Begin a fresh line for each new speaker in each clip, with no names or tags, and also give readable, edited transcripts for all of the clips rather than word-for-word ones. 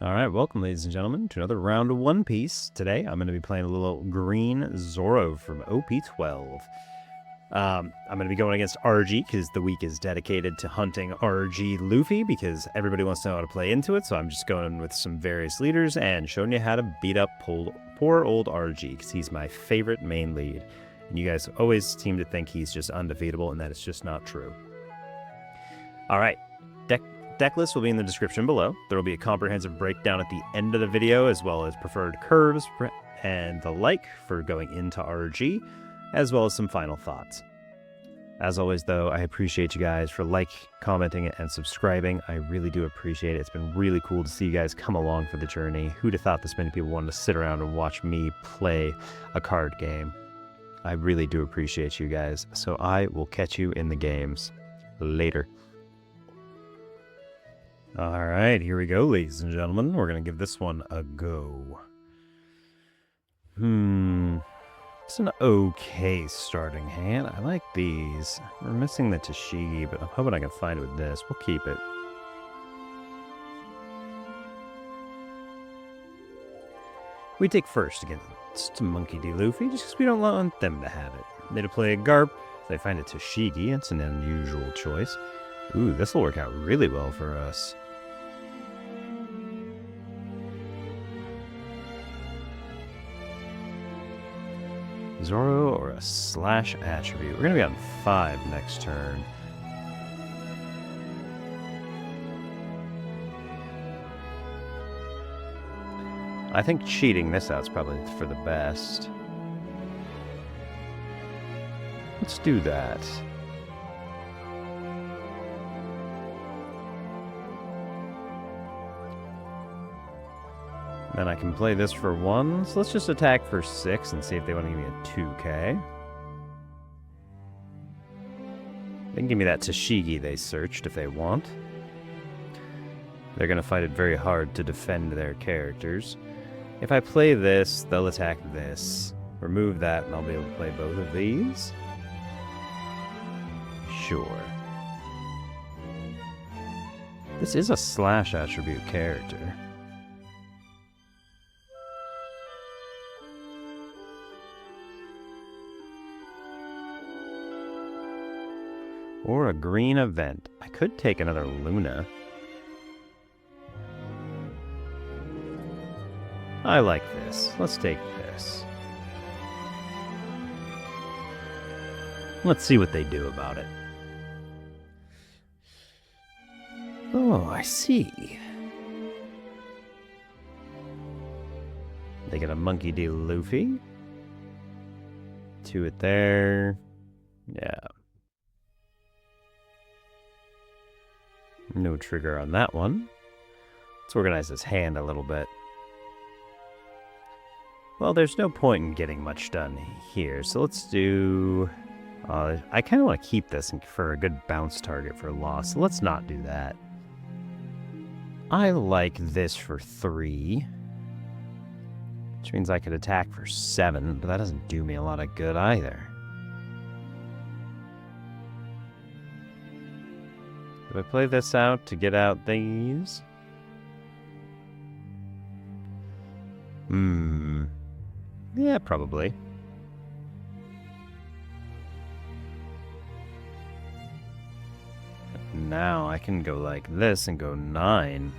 Alright, welcome ladies and gentlemen to another round of One Piece. Today I'm going to be playing a little green Zoro from OP12. I'm going to be going against RG because the week is dedicated to hunting RG Luffy because everybody wants to know how to play into it, so I'm just going with some various leaders and showing you how to beat up poor old RG because he's my favorite main lead. And you guys always seem to think he's just undefeatable, and that is just not true. Alright. Decklist will be in the description below. There will be a comprehensive breakdown at the end of the video, as well as preferred curves and the like for going into RG, as well as some final thoughts. As always, though, I appreciate you guys for commenting, and subscribing. I really do appreciate it. It's been really cool to see you guys come along for the journey. Who'd have thought this many people wanted to sit around and watch me play a card game? I really do appreciate you guys, so I will catch you in the games. Later. Alright, here we go, ladies and gentlemen. We're going to give this one a go. It's an okay starting hand. I like these. We're missing the TCG, but I'm hoping I can find it with this. We'll keep it. We take first against Monkey D. Luffy, just because we don't want them to have it. They play a Garp. They find a TCG. It's an unusual choice. Ooh, this will work out really well for us. Zoro or a slash attribute. We're going to be on 5 next turn. I think cheating this out is probably for the best. Let's do that. Then I can play this for 1, so let's just attack for 6 and see if they want to give me a 2k. They can give me that TCG they searched if they want. They're going to find it very hard to defend their characters. If I play this, they'll attack this. Remove that, and I'll be able to play both of these. Sure. This is a slash attribute character. Or a green event. I could take another Luna. I like this. Let's take this. Let's see what they do about it. Oh, I see. They get a Monkey D. Luffy. 2 it there. Yeah. No trigger on that one. Let's organize this hand a little bit. Well, there's no point in getting much done here, so let's do... I kind of want to keep this for a good bounce target for loss, so let's not do that. I like this for 3. Which means I could attack for 7, but that doesn't do me a lot of good either. Do I play this out to get out these? Yeah, probably. Now I can go like this and go 9.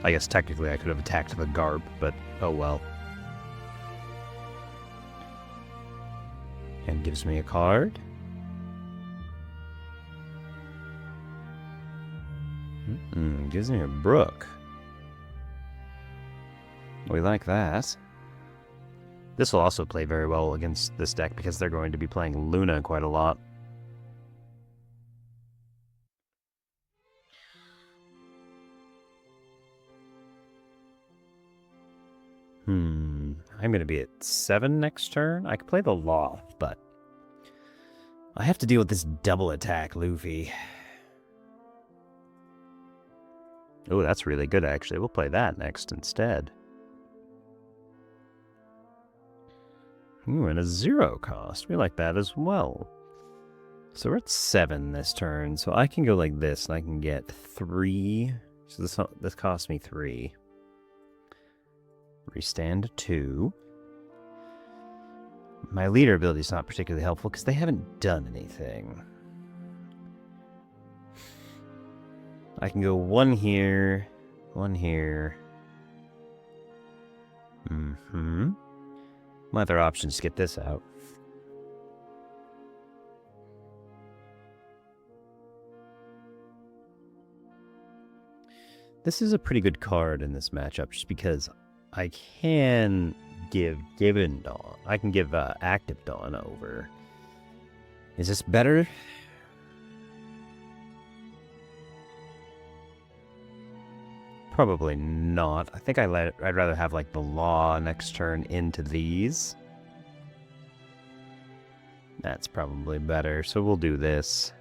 I guess technically I could have attacked the Garp, but oh well. And gives me a card. Gives me a Brook. We like that. This will also play very well against this deck because they're going to be playing Luna quite a lot. I'm going to be at 7 next turn. I could play the Loft, but I have to deal with this double attack Luffy. Oh, that's really good, actually. We'll play that next instead. Ooh, and a 0 cost. We like that as well. So we're at 7 this turn, so I can go like this, and I can get 3. So this costs me 3. Restand 2. My leader ability is not particularly helpful because they haven't done anything. I can go 1 here, 1 here. My other option is to get this out. This is a pretty good card in this matchup just because I can give Given Dawn. I can give Active Dawn over. Is this better? Probably not. I think I'd rather have like the Law next turn into these. That's probably better, so we'll do this.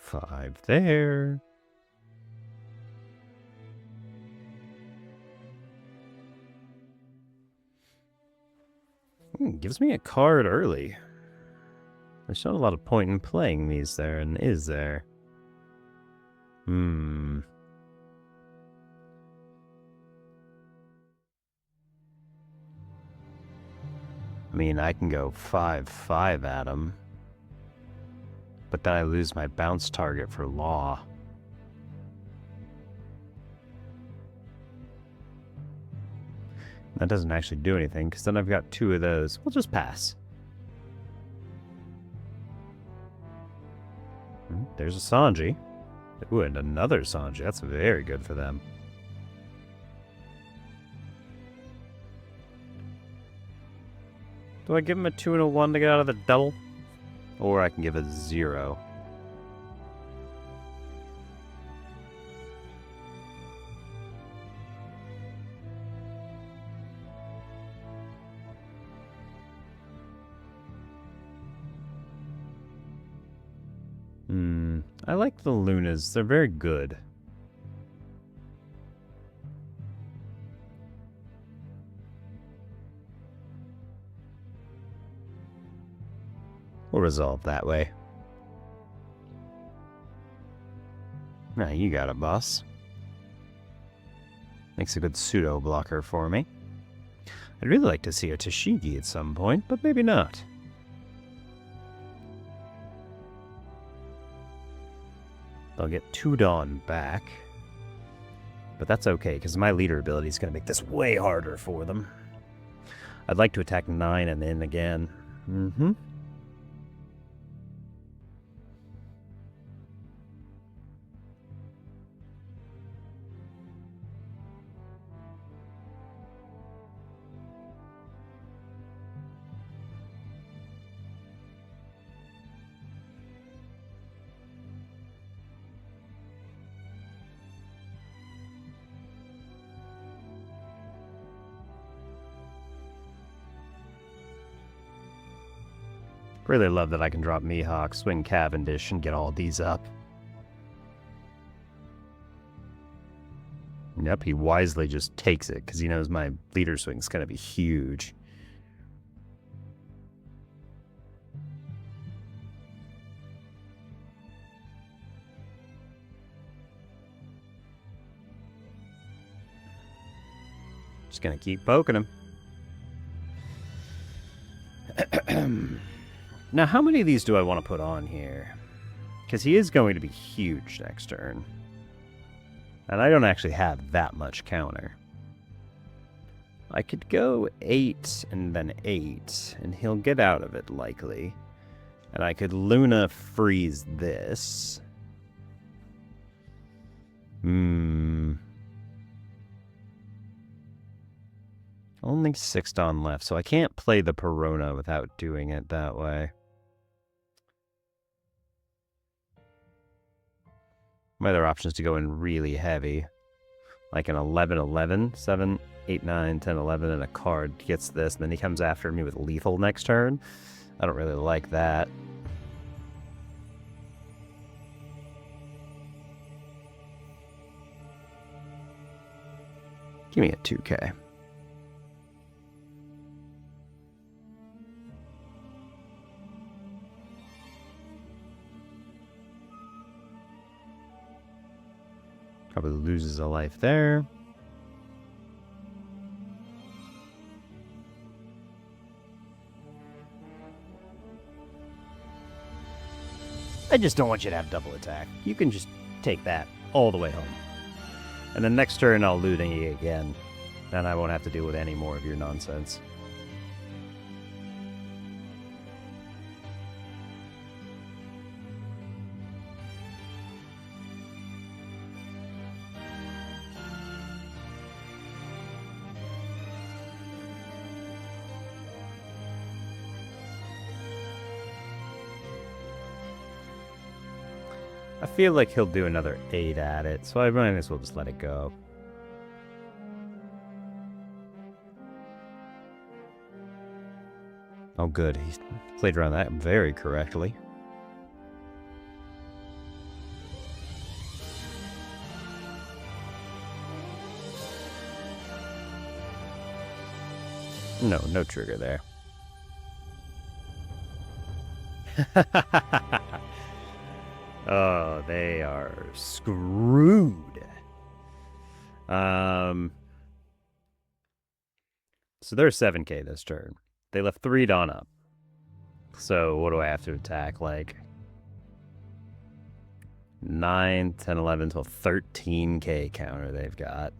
Five there. Gives me a card early. There's not a lot of point in playing these there, and is there? I mean, I can go 5/5 at him. But then I lose my bounce target for Law. That doesn't actually do anything, because then I've got 2 of those. We'll just pass. There's a Sanji. Ooh, and another Sanji. That's very good for them. Do I give him a 2 and a 1 to get out of the double? Or I can give a 0. I like the Lunas. They're very good. We'll resolve that way. Now you got it, boss. Makes a good pseudo blocker for me. I'd really like to see a Tashigi at some point, but maybe not. I'll get 2 Dawn back. But that's okay, because my leader ability is going to make this way harder for them. I'd like to attack 9 and then again. Really love that I can drop Mihawk, swing Cavendish, and get all these up. Yep, he wisely just takes it, because he knows my leader swing's going to be huge. Just going to keep poking him. Now, how many of these do I want to put on here? Because he is going to be huge next turn. And I don't actually have that much counter. I could go 8 and then 8, and he'll get out of it, likely. And I could Luna freeze this. Only 6 Dawn left, so I can't play the Perona without doing it that way. My other option is to go in really heavy. Like an 11-11, 7. 8, 9, 10, 11, and a card gets this, and then he comes after me with lethal next turn. I don't really like that. Give me a 2K. Probably loses a life there. I just don't want you to have double attack. You can just take that all the way home. And then next turn I'll loot you again. Then I won't have to deal with any more of your nonsense. I feel like he'll do another 8 at it, so I might as well just let it go. Oh good, he played around that very correctly. No trigger there. Oh, they are screwed. So they're 7K this turn. They left 3 Dawn up. So what do I have to attack? Like 9, 10, 11, 12, 13K counter they've got.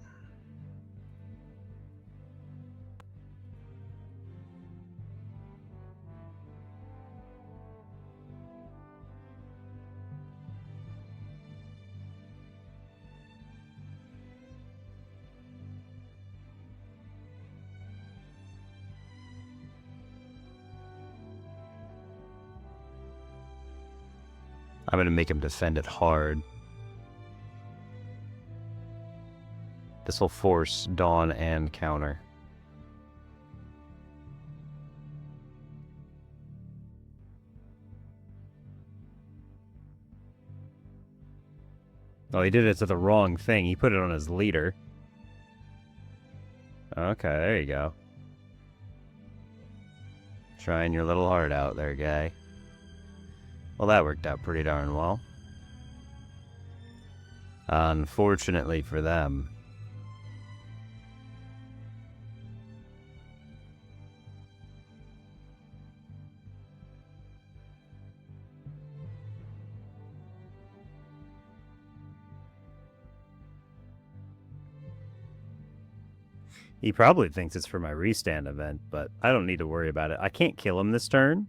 I'm going to make him defend it hard. This will force Dawn and counter. Oh, he did it to the wrong thing. He put it on his leader. Okay, there you go. Trying your little heart out there, guy. Well, that worked out pretty darn well. Unfortunately for them. He probably thinks it's for my restand event, but I don't need to worry about it. I can't kill him this turn.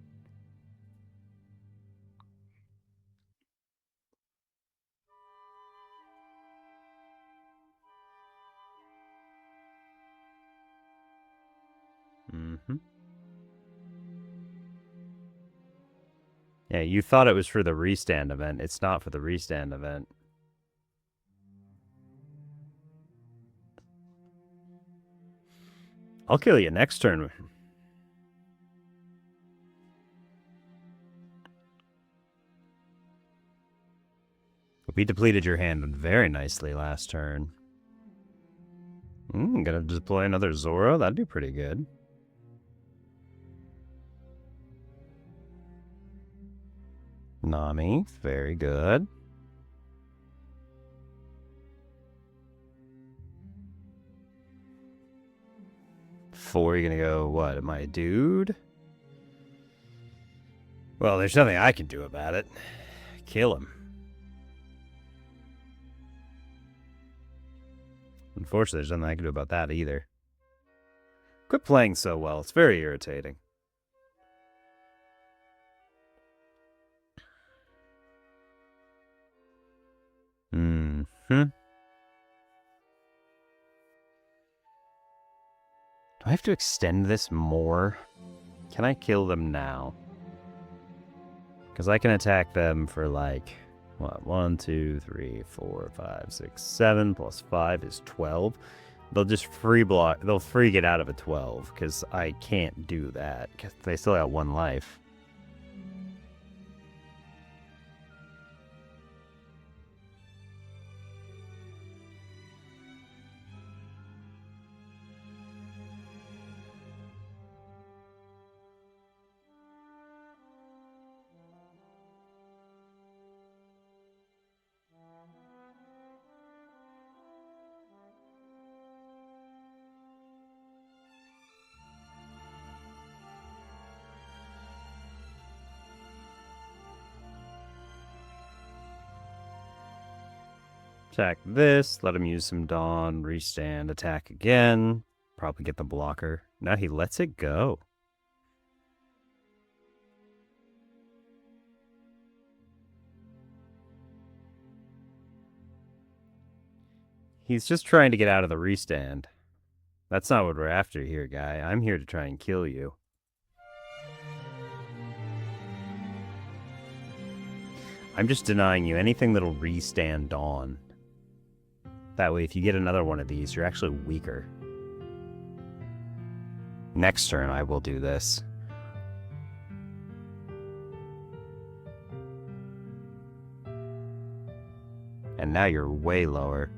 Yeah, you thought it was for the restand event. It's not for the restand event. I'll kill you next turn. We depleted your hand very nicely last turn. Gonna deploy another Zoro? That'd be pretty good. Nami, very good. Four, you're gonna go, what, am I a dude? Well, there's nothing I can do about it. Kill him. Unfortunately, there's nothing I can do about that either. Quit playing so well. It's very irritating. Do I have to extend this more? Can I kill them now? Because I can attack them for like, what, 1, 2, 3, 4, 5, 6, 7 plus 5 is 12. They'll just free block. They'll free get out of a 12 because I can't do that because they still got 1 life. Attack this, let him use some Dawn, restand, attack again. Probably get the blocker. Now he lets it go. He's just trying to get out of the restand. That's not what we're after here, guy. I'm here to try and kill you. I'm just denying you anything that'll restand Dawn. That way, if you get another one of these, you're actually weaker. Next turn, I will do this. And now you're way lower.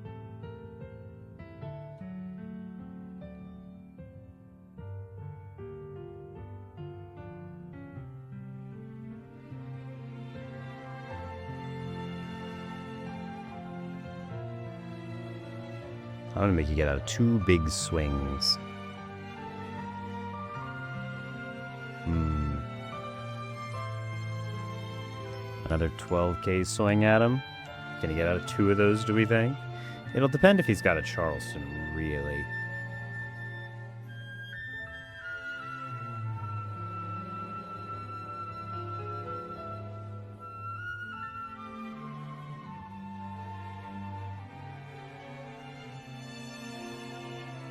I'm gonna make you get out of 2 big swings. Another 12k swing at him. Can he get out of 2 of those, do we think? It'll depend if he's got a Charleston, really.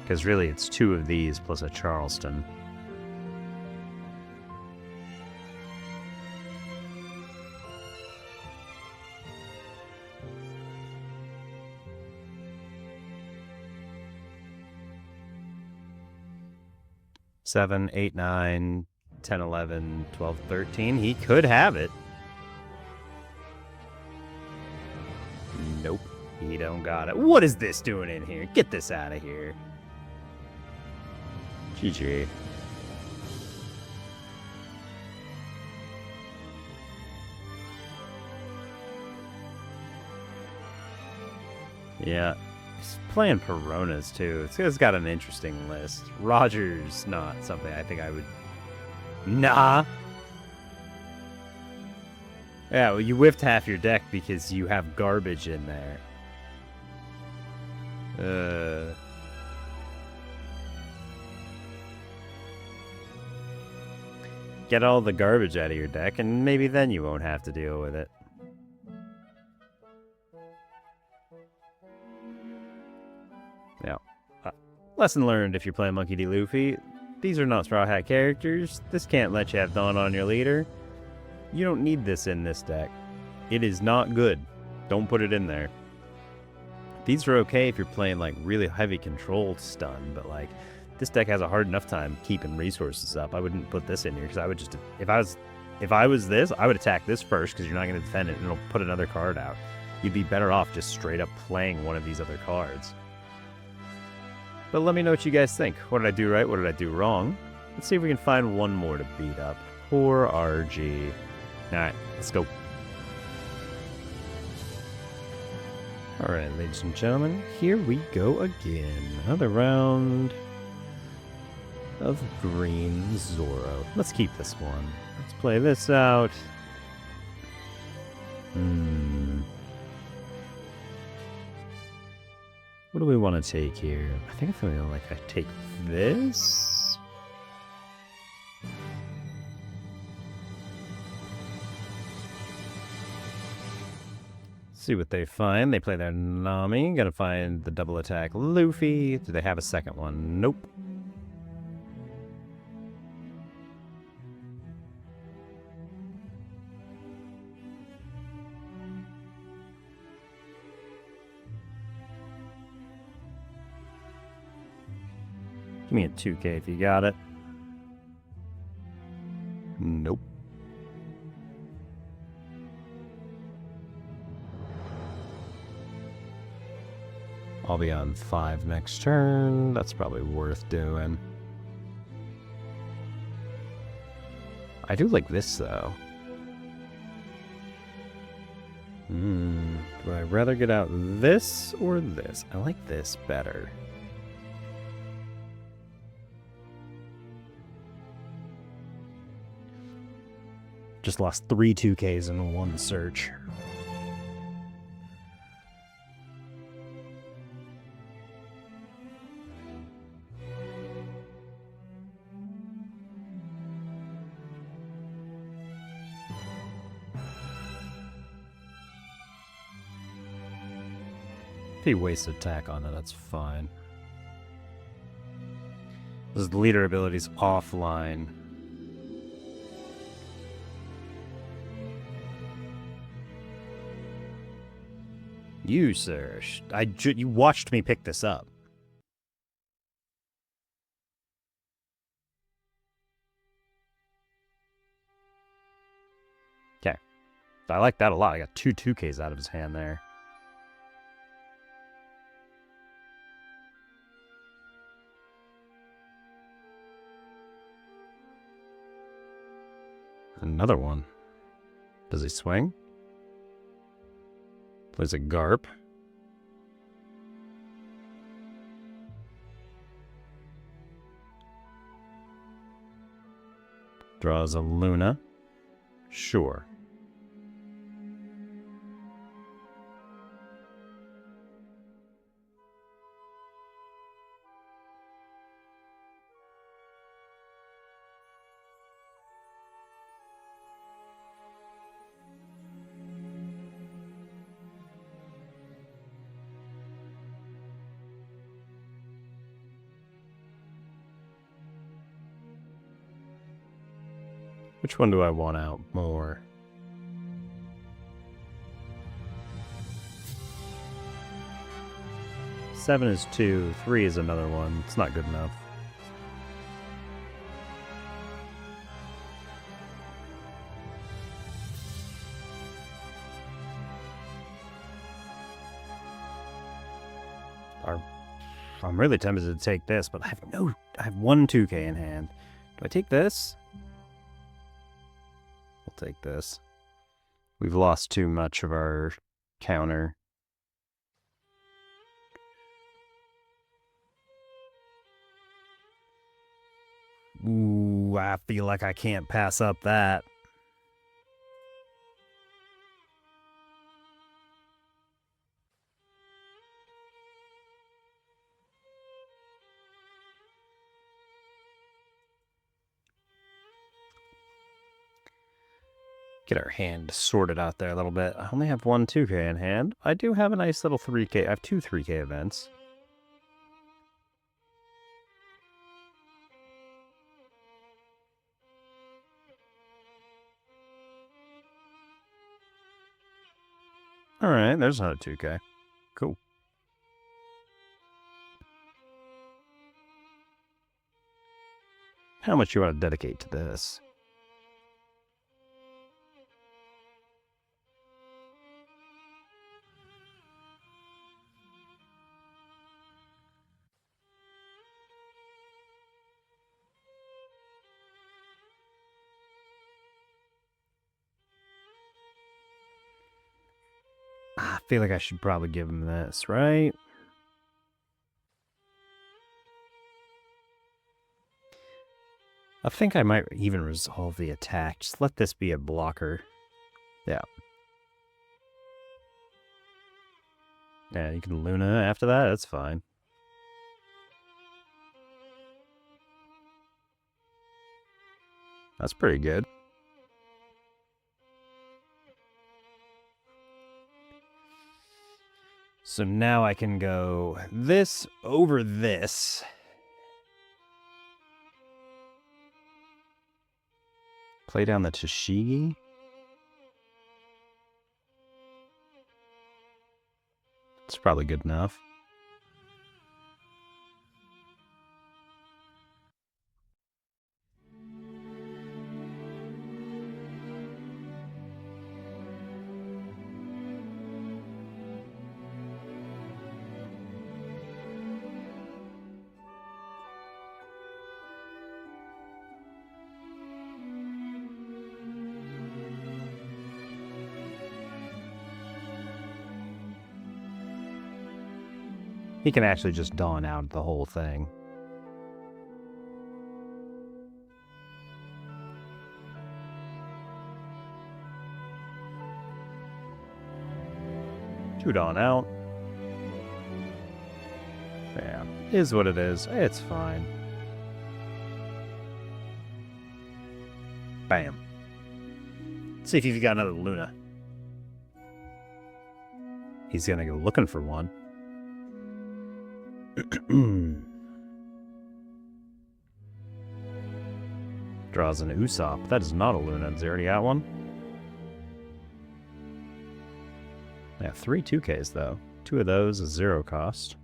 Because really, it's 2 of these plus a Charleston. Seven, 8, 9, 10, 11, 12, 13. He could have it. Nope. He don't got it. What is this doing in here? Get this out of here. GG. Yeah. He's playing Peronas, too. It's got an interesting list. Roger's not something I think I would... Nah! Yeah, well, you whiffed half your deck because you have garbage in there. Get all the garbage out of your deck, and maybe then you won't have to deal with it. Now, lesson learned if you're playing Monkey D. Luffy. These are not Straw Hat characters. This can't let you have Dawn on your leader. You don't need this in this deck. It is not good. Don't put it in there. These are okay if you're playing like really heavy controlled stun, but like this deck has a hard enough time keeping resources up. I wouldn't put this in here because I would just, if I was this, I would attack this first because you're not going to defend it and it'll put another card out. You'd be better off just straight up playing one of these other cards. But let me know what you guys think. What did I do right? What did I do wrong? Let's see if we can find one more to beat up. Poor RG. Alright, let's go. Alright, ladies and gentlemen, here we go again. Another round of green Zoro. Let's keep this one. Let's play this out. What do we want to take here? I think I feel like I take this. See what they find. They play their Nami. Gotta find the double attack Luffy. Do they have a second one? Nope. Give me a 2K if you got it. Nope. I'll be on 5 next turn. That's probably worth doing. I do like this, though. Would I rather get out this or this? I like this better. Just lost 3 2Ks in one search. If he wastes attack on it, that's fine. His leader ability's offline. You, sir, you watched me pick this up. Okay. I like that a lot. I got 2 2Ks out of his hand there. Another one. Does he swing? Plays a Garp. Draws a Luna. Sure. Which one do I want out more? Seven is 2, 3 is another one. It's not good enough. I'm really tempted to take this, but I have 1 2K in hand. Do I take this? We'll take this. We've lost too much of our counter. Ooh, I feel like I can't pass up that. Get our hand sorted out there a little bit. I only have 1 2K in hand. I do have a nice little 3K. I have 2 3K events. Alright, there's another 2K. Cool. How much you want to dedicate to this? I feel like I should probably give him this, right? I think I might even resolve the attack. Just let this be a blocker. Yeah. Yeah, you can Luna after that. That's fine. That's pretty good. So now I can go this over this. Play down the TCG. It's probably good enough. He can actually just dawn out the whole thing. Two dawn out. Yeah, is what it is. It's fine. Bam. Let's see if you've got another Luna. He's gonna go looking for one. Draws an Usopp. That is not a Luna. Does he already got one? Yeah, 3 2Ks though. 2 of those is 0 cost.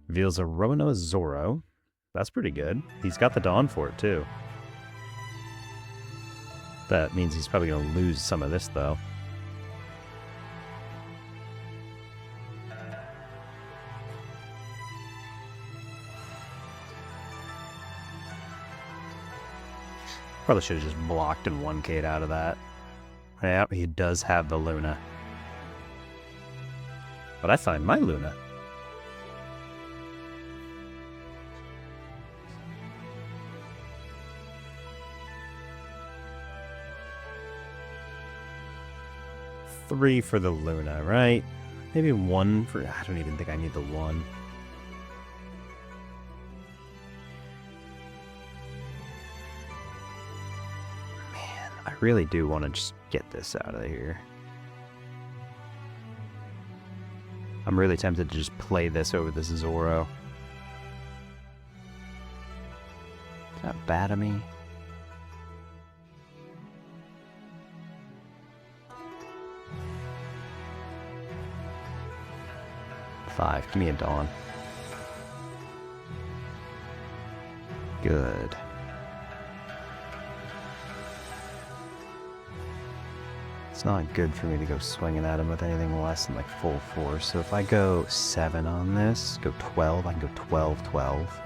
Reveals a Roanoa Zoro. That's pretty good. He's got the Dawn for it too. That means he's probably going to lose some of this though. Probably should have just blocked and 1K'd out of that. Yeah, he does have the Luna. But I find my Luna. Three for the Luna, right? Maybe 1 for... I don't even think I need the 1. Man, I really do want to just get this out of here. I'm really tempted to just play this over this Zoro. Is that bad of me? Give me a Dawn. Good. It's not good for me to go swinging at him with anything less than like full force. So if I go 7 on this, go 12, I can go 12, 12.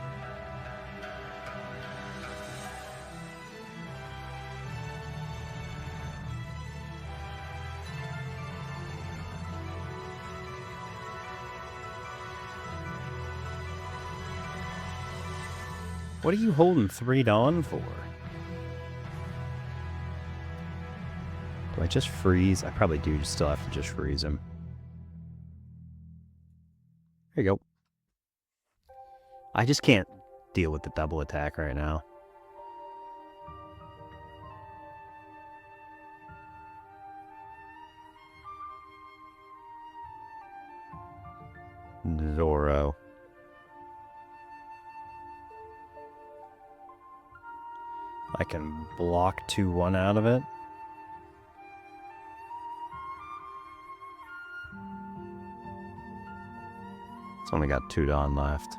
What are you holding 3 Dawn for? Do I just freeze? I probably do still have to just freeze him. There you go. I just can't deal with the double attack right now. Zoro. I can block 2-1 out of it. It's only got 2 Dawn left.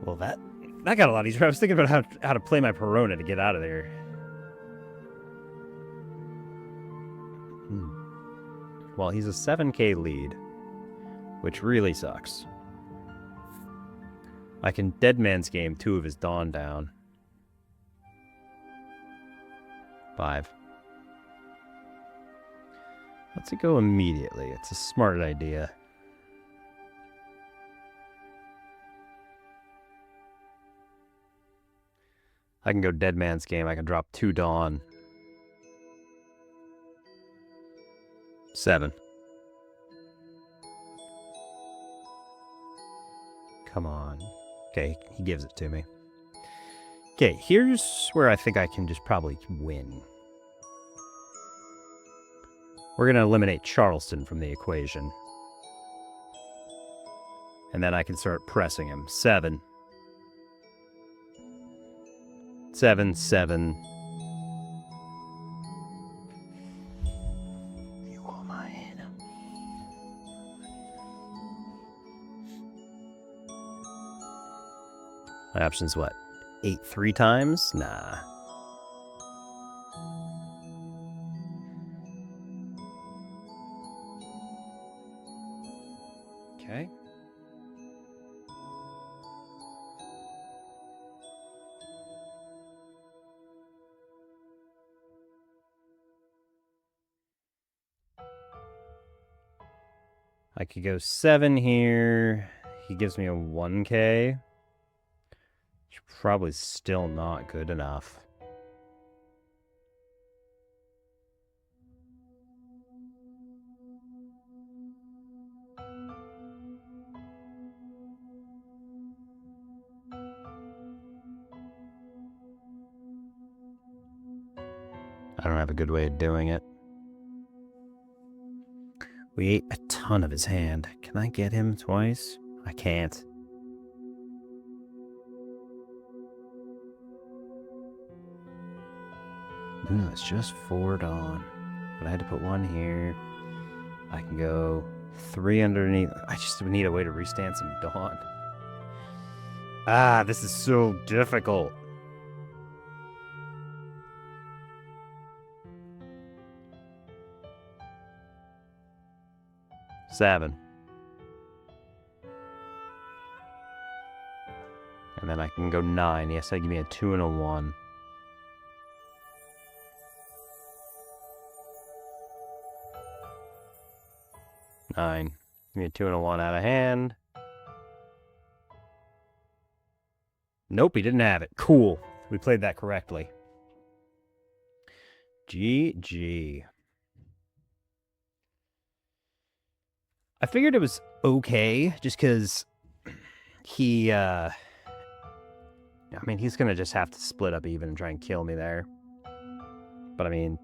Well, that got a lot easier. I was thinking about how to play my Perona to get out of there. Well, he's a 7K lead, which really sucks. I can Dead Man's Game 2 of his Dawn down. 5. Let's go immediately. It's a smart idea. I can go Dead Man's Game. I can drop 2 Dawn. 7. Come on. Okay, he gives it to me. Okay, here's where I think I can just probably win. We're going to eliminate Charleston from the equation. And then I can start pressing him. 7. 7, 7. You are my enemy. My option's what? 8 3 times? Nah. I could go 7 here. He gives me a 1k. Probably still not good enough. I don't have a good way of doing it. We ate a ton of his hand. Can I get him twice? I can't. No, it's just 4 Dawn. But I had to put 1 here. I can go 3 underneath. I just need a way to restand some Dawn. Ah, this is so difficult. Seven. And then I can go 9. Yes, that give me a 2 and a 1. Nine. Give me a 2 and a 1 out of hand. Nope, he didn't have it. Cool. We played that correctly. GG. I figured it was okay, just because he, I mean, he's going to just have to split up even and try and kill me there. But, I mean,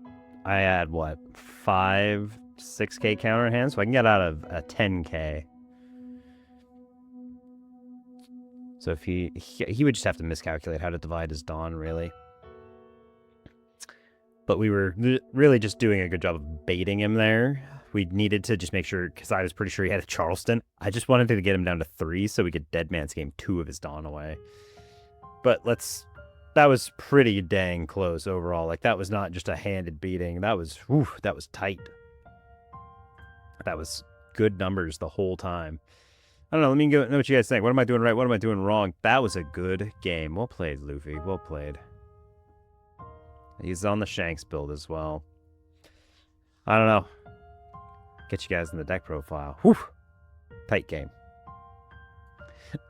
I had, what, 5, 6k counter in hand, so I can get out of a 10k. So if he would just have to miscalculate how to divide his Dawn, really. But we were really just doing a good job of baiting him there. We needed to just make sure, because I was pretty sure he had a Charleston. I just wanted to get him down to 3 so we could Dead Man's Game 2 of his Dawn away. But that was pretty dang close overall. Like, that was not just a handed beating. That was tight. That was good numbers the whole time. I don't know, let me know what you guys think. What am I doing right? What am I doing wrong? That was a good game. Well played, Luffy. Well played. He's on the Shanks build as well. I don't know. Get you guys in the deck profile. Whew. Tight game.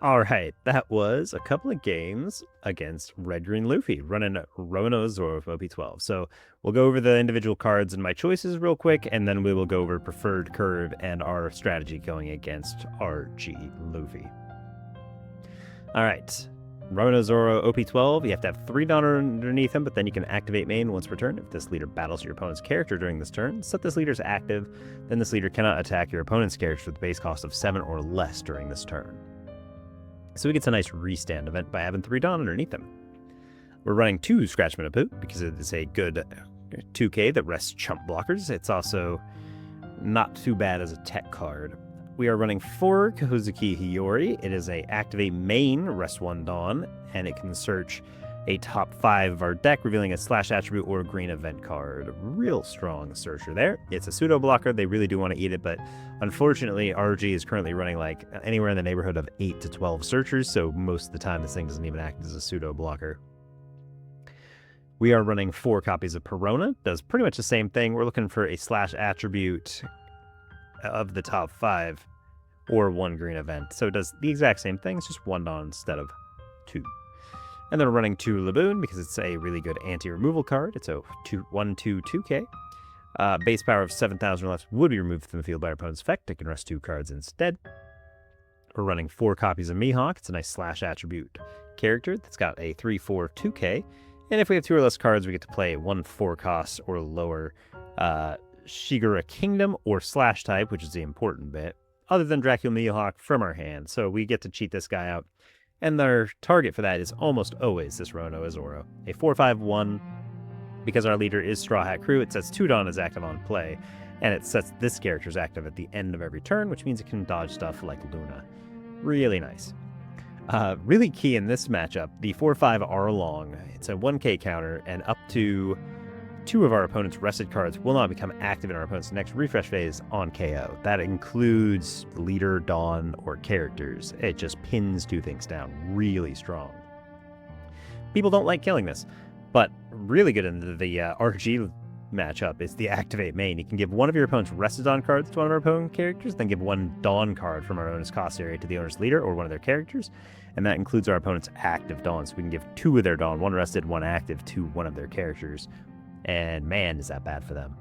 Alright, that was a couple of games against Red Green Luffy, running Rono Zoro of OP12. So we'll go over the individual cards and my choices real quick, and then we will go over preferred curve and our strategy going against RG Luffy. Alright, Rono Zoro OP12, you have to have 3 Dawn underneath him, but then you can activate main once per turn. If this leader battles your opponent's character during this turn, set this leader as active, then this leader cannot attack your opponent's character with a base cost of 7 or less during this turn. So we get a nice restand event by having 3 Dawn underneath them. We're running 2 Scratchman of Boot because it is a good 2k that rests chump blockers. It's also not too bad as a tech card. We are running 4 Kahuzuki Hiyori. It is a activate main, rest 1 Dawn, and it can search a top 5 of our deck, revealing a slash attribute or green event card. Real strong searcher there. It's a pseudo blocker. They really do want to eat it, but unfortunately, RG is currently running like anywhere in the neighborhood of 8 to 12 searchers, so most of the time this thing doesn't even act as a pseudo blocker. We are running 4 copies of Perona. Does pretty much the same thing. We're looking for a slash attribute of the top 5 or 1 green event. So it does the exact same thing. It's just 1 Dawn instead of 2. And then we're running 2 Laboon because it's a really good anti-removal card. It's a 1/2/2k. Base power of 7,000 or less would be removed from the field by our opponent's effect. It can rest 2 cards instead. We're running 4 copies of Mihawk. It's a nice slash attribute character that's got a 3/4/2k. And if we have 2 or less cards, we get to play 1/4 cost or lower Shigura Kingdom or slash type, which is the important bit, other than Dracula Mihawk from our hand. So we get to cheat this guy out. And their target for that is almost always this Rono Zoro. A 4/5/1, because our leader is Straw Hat Crew, it sets 2 Dawn as active on play, and it sets this character as active at the end of every turn, which means it can dodge stuff like Luna. Really nice. Really key in this matchup, the 4/5 Arlong. It's a 1k counter, and up to 2 of our opponent's rested cards will not become active in our opponent's next refresh phase on KO. That includes leader, Dawn, or characters. It just pins 2 things down really strong. People don't like killing this, but really good in the RG matchup is the Activate main. You can give one of your opponent's Rested Dawn cards to one of our opponent characters, then give one Dawn card from our owner's cost area to the owner's leader or one of their characters, and that includes our opponent's active Dawn. So we can give 2 of their Dawn, 1 rested, 1 active, to one of their characters. And man, is that bad for them.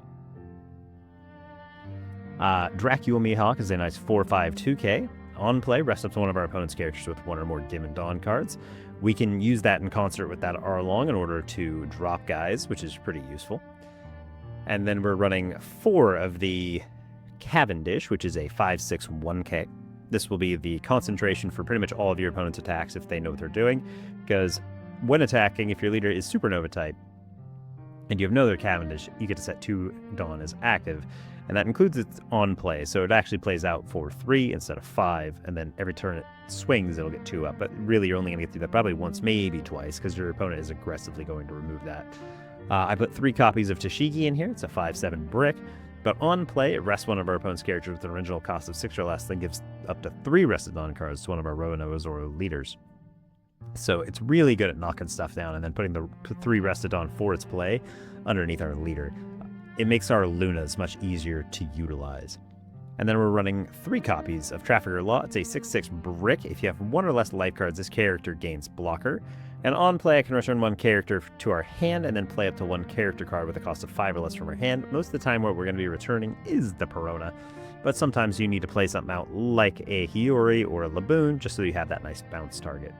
Dracula Mihawk is a nice 4/5 2K. On play, rest up to one of our opponent's characters with 1 or more Dim and Dawn cards. We can use that in concert with that Arlong in order to drop guys, which is pretty useful. And then we're running 4 of the Cavendish, which is a 5/6 1K. This will be the concentration for pretty much all of your opponent's attacks if they know what they're doing, because when attacking, if your leader is Supernova type and you have no other Cavendish, you get to set 2 Dawn as active, and that includes its on play, so it actually plays out for 3 instead of 5, and then every turn it swings, it'll get 2 up, but really you're only going to get through that probably once, maybe twice, because your opponent is aggressively going to remove that. I put 3 copies of Tashigi in here. It's a 5/7 brick, but on play, it rests one of our opponent's characters with an original cost of 6 or less, then gives up to 3 Rested Dawn cards to one of our Roanoa Zoro leaders. So it's really good at knocking stuff down and then putting the 3 Rested Dawn for its play underneath our leader. It makes our Lunas much easier to utilize. And then we're running 3 copies of Trafficker Law. It's a 6/6 brick. If you have 1 or less life cards, this character gains blocker. And on play, I can return 1 character to our hand and then play up to 1 character card with a cost of 5 or less from our hand. Most of the time what we're going to be returning is the Perona, but sometimes you need to play something out like a Hiyori or a Laboon just so you have that nice bounce target.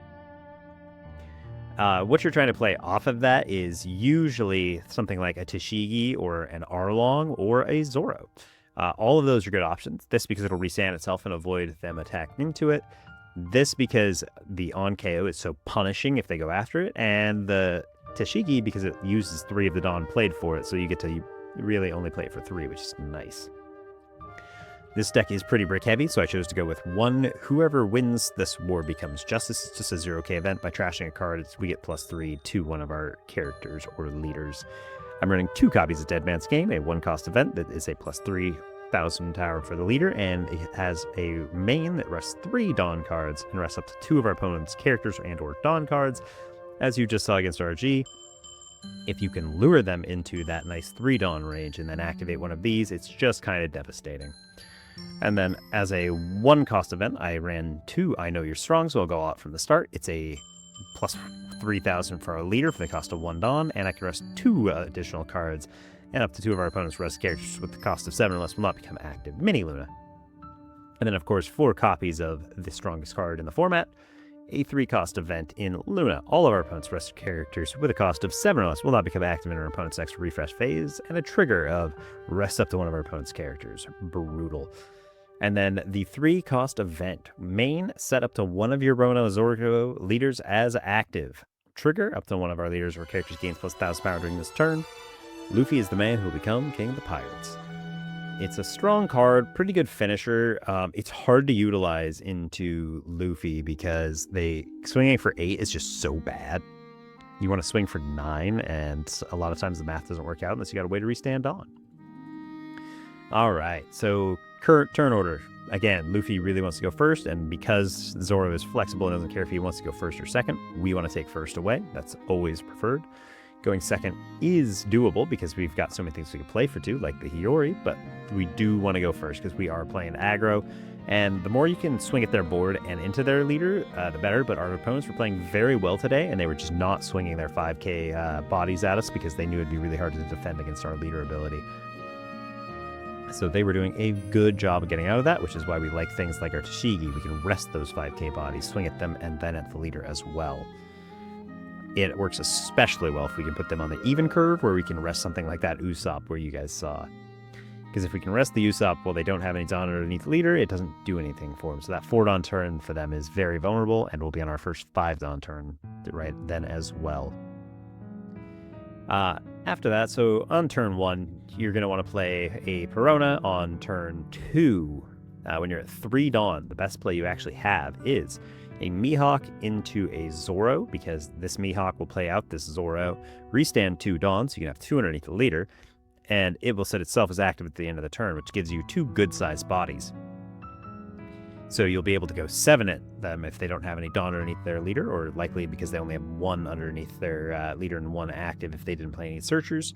What you're trying to play off of that is usually something like a Tashigi or an Arlong or a Zoro. All of those are good options. This because it'll restand itself and avoid them attacking into it. This because the on KO is so punishing if they go after it. And the Tashigi because it uses 3 of the Dawn played for it, so you get to really only play it for 3, which is nice. This deck is pretty brick heavy, so I chose to go with 1. Whoever wins this war becomes justice. It's just a 0K event. By trashing a card, we get +3 to one of our characters or leaders. I'm running 2 copies of Dead Man's Game, a 1-cost event that is a +3,000 tower for the leader, and it has a main that rests 3 Dawn cards and rests up to 2 of our opponent's characters and or Dawn cards. As you just saw against RG, if you can lure them into that nice 3 Dawn range and then activate one of these, it's just kind of devastating. And then as a 1-cost event, I ran 2 I Know You're Strong, so I'll go out from the start. It's a +3,000 for our leader for the cost of 1 Dawn, and I can rest 2 additional cards, and up to 2 of our opponent's rest characters with the cost of 7 or less will not become active. Mini Luna. And then, of course, 4 copies of the strongest card in the format, a 3-cost event in Luna. All of our opponent's rest characters with a cost of 7 or less will not become active in our opponent's next refresh phase, and a trigger of rest up to one of our opponent's characters. Brutal. And then the 3-cost event. Main, set up to one of your Roanoa Zoro leaders as active. Trigger, up to one of our leaders or characters gains +1,000 power during this turn. Luffy is the man who will become King of the Pirates. It's a strong card, pretty good finisher. It's hard to utilize into Luffy because swinging for 8 is just so bad. You want to swing for 9, and a lot of times the math doesn't work out unless you got a way to restand on. All right, so current turn order. Again, Luffy really wants to go first, and because Zoro is flexible and doesn't care if he wants to go first or second, we want to take first away. That's always preferred. Going second is doable because we've got so many things we can play for 2, like the Hiyori, but we do want to go first because we are playing aggro, and the more you can swing at their board and into their leader, the better. But our opponents were playing very well today, and they were just not swinging their 5k bodies at us because they knew it'd be really hard to defend against our leader ability. So they were doing a good job of getting out of that, which is why we like things like our Tashigi. We can rest those 5k bodies, swing at them, and then at the leader as well. It works especially well if we can put them on the even curve, where we can rest something like that Usopp where you guys saw. Because if we can rest the Usopp while they don't have any Dawn underneath the leader, it doesn't do anything for them. So that 4 Dawn turn for them is very vulnerable, and we'll be on our first 5 Dawn turn right then as well. After that, so on turn 1, you're going to want to play a Perona. On turn 2, when you're at 3 Dawn, the best play you actually have is a Mihawk into a Zoro, because this Mihawk will play out this Zoro, restand 2 Dawn, so you can have 2 underneath the leader, and it will set itself as active at the end of the turn, which gives you 2 good-sized bodies. So you'll be able to go 7 at them if they don't have any Dawn underneath their leader, or likely because they only have 1 underneath their leader and 1 active if they didn't play any Searchers.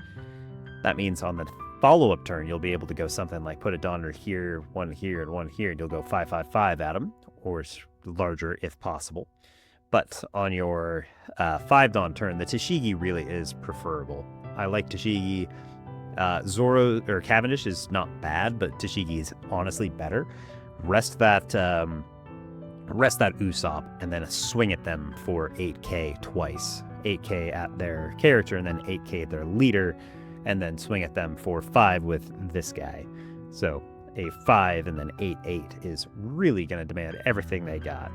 That means on the follow-up turn, you'll be able to go something like put a Donner here, one here, and one here, and you'll go 5/5/5 at them, or larger if possible. But on your 5 Dawn turn, the Tashigi really is preferable. I like Tashigi. Zoro or Cavendish is not bad, but Tashigi is honestly better. Rest that Usopp and then swing at them for 8k twice. 8k at their character and then 8k at their leader, and then swing at them for 5 with this guy. So a 5 and then 8/8 is really going to demand everything they got.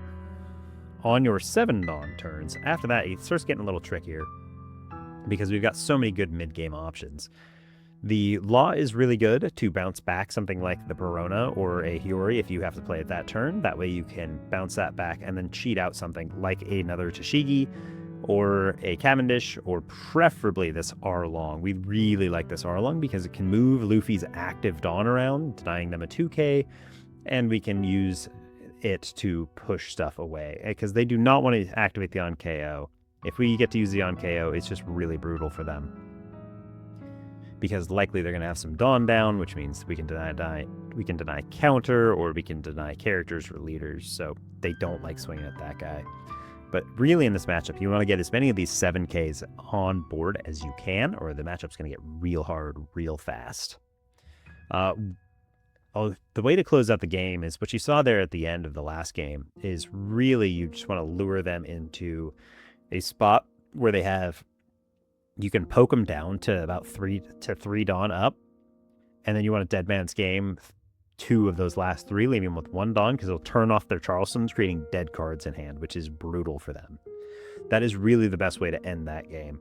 On your 7 Dawn turns, after that, it starts getting a little trickier because we've got so many good mid-game options. The Law is really good to bounce back something like the Perona or a Hiyori if you have to play it that turn. That way you can bounce that back and then cheat out something like another Tashigi or a Cavendish, or preferably this Arlong. We really like this Arlong because it can move Luffy's active Dawn around, denying them a 2k, and we can use it to push stuff away because they do not want to activate the on KO. If we get to use the on KO, it's just really brutal for them, because likely they're going to have some Dawn down, which means we can deny counter, or we can deny characters or leaders, so they don't like swinging at that guy. But really in this matchup, you want to get as many of these 7Ks on board as you can, or the matchup's going to get real hard real fast. The way to close out the game is what you saw there at the end of the last game, is really you just want to lure them into a spot where you can poke them down to about 3 Dawn up, and then you want to Dead Man's Game 2 of those last 3, leaving them with 1 Dawn, because it'll turn off their Charlestons, creating dead cards in hand, which is brutal for them. That is really the best way to end that game.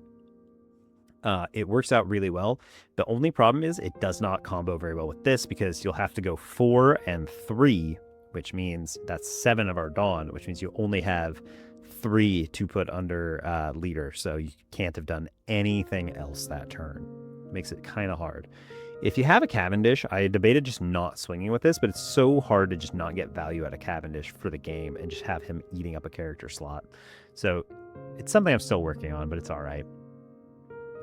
It works out really well. The only problem is it does not combo very well with this, because you'll have to go 4 and 3, which means that's 7 of our Dawn, which means you only have 3 to put under leader, so you can't have done anything else that turn. Makes it kind of hard. If you have a Cavendish, I debated just not swinging with this, but it's so hard to just not get value out of Cavendish for the game and just have him eating up a character slot. So it's something I'm still working on, but it's all right.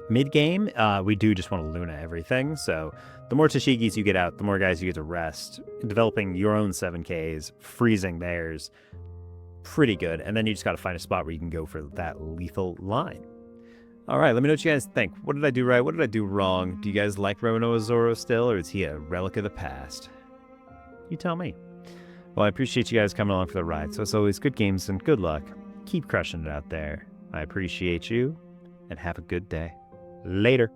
Mid-game, we do just want to Luna everything, so the more Tashigis you get out, the more guys you get to rest. Developing your own 7Ks, freezing theirs, pretty good, and then you just got to find a spot where you can go for that lethal line. All right, let me know what you guys think. What did I do right? What did I do wrong? Do you guys like Romanoa Zoro still, or is he a relic of the past? You tell me. Well, I appreciate you guys coming along for the ride. So as always, good games and good luck. Keep crushing it out there. I appreciate you, and have a good day. Later.